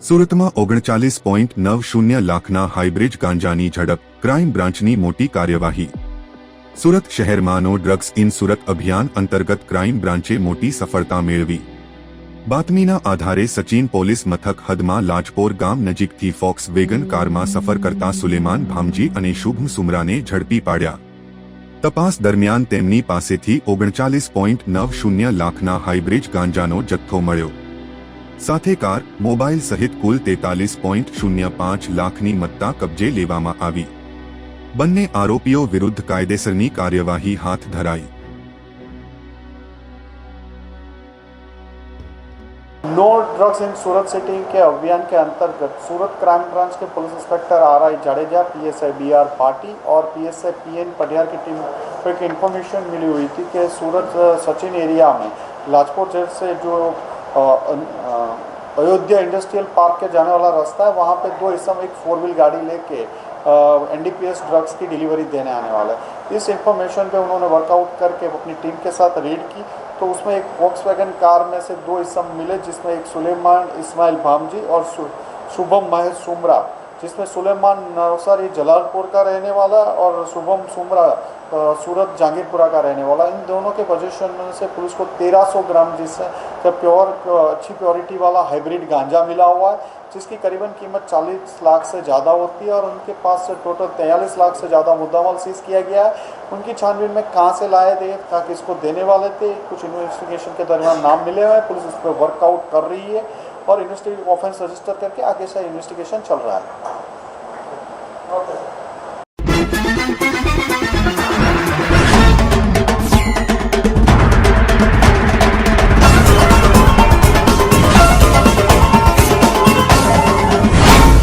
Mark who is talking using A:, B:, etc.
A: સુરતમાં 39.90 લાખના હાઇબ્રિડ ગાંજાની ઝડપ, ક્રાઇમ બ્રાન્ચની મોટી કાર્યવાહી। સુરત શહેરમાંનો ડ્રગ્સ ઇન સુરત અભિયાન અંતર્ગત ક્રાઇમ બ્રાન્ચે મોટી સફળતા મેળવી। બાતમીના આધારે સચિન પોલીસ મથક હદમાં લાજપોર ગામ નજીકથી ફોક્સ વેગન કારમાં સફર કરતા સુલેમાન ભામજી અને શુભમ સુમરાને ઝડપી પાડ્યા। તપાસ દરમિયાન તેમની પાસેથી 39.90 લાખના હાઇબ્રિડ ગાંજાનો જથ્થો મળ્યો। સાથે કાર, મોબાઈલ સહિત કુલ 43.05 લાખની મત્તા કબજે લેવામાં આવી। બંને આરોપીઓ વિરુદ્ધ કાયદેસરની કાર્યવાહી હાથ ધરાઈ।
B: No drugs in Surat city के अभियान के अंतर्गत सूरत क्राइम ब्रांच के police inspector R I Jadeja, PSI B R Pati और पीएसआई पीएन पटियार की टीम को एक इन्फॉर्मेशन मिली हुई थी कि सूरत सचिन एरिया में लाजपुर जेल से जो अयोध्या इंडस्ट्रियल पार्क के जाने वाला रास्ता है, वहाँ पे दो इसम एक 4 व्हील गाड़ी लेके एनडीपीएस ड्रग्स की डिलीवरी देने आने वाला है। इस इंफॉर्मेशन पे उन्होंने वर्कआउट करके अपनी टीम के साथ रेड की तो उसमें एक वॉक्सवैगन कार में से 2 इसम मिले, जिसमें एक सुलेमान इस्माइल भामजी और शुभम महेश सुमरा, जिसमें सुलेमान नवसारी जलालपुर का रहने वाला और शुभम सुमरा सूरत जहांगीरपुरा का रहने वाला। इन दोनों के पोजीशन से पुलिस को 1300 ग्राम जिससे प्योर अच्छी प्योरिटी वाला हाइब्रिड गांजा मिला हुआ है, जिसकी करीबन कीमत 40 लाख से ज़्यादा होती है और उनके पास से टोटल 43 लाख से ज़्यादा मुद्दामाल सीज किया गया है। उनकी छानबीन में कहाँ से लाए थे, ताकि इसको देने वाले थे, कुछ इन्वेस्टिगेशन के दरमियान नाम मिले हुए हैं। पुलिस इस पर वर्कआउट कर रही है और इन्वेस्टिगेशन ऑफेंस रजिस्टर करके आगे से इन्वेस्टिगेशन चल रहा है।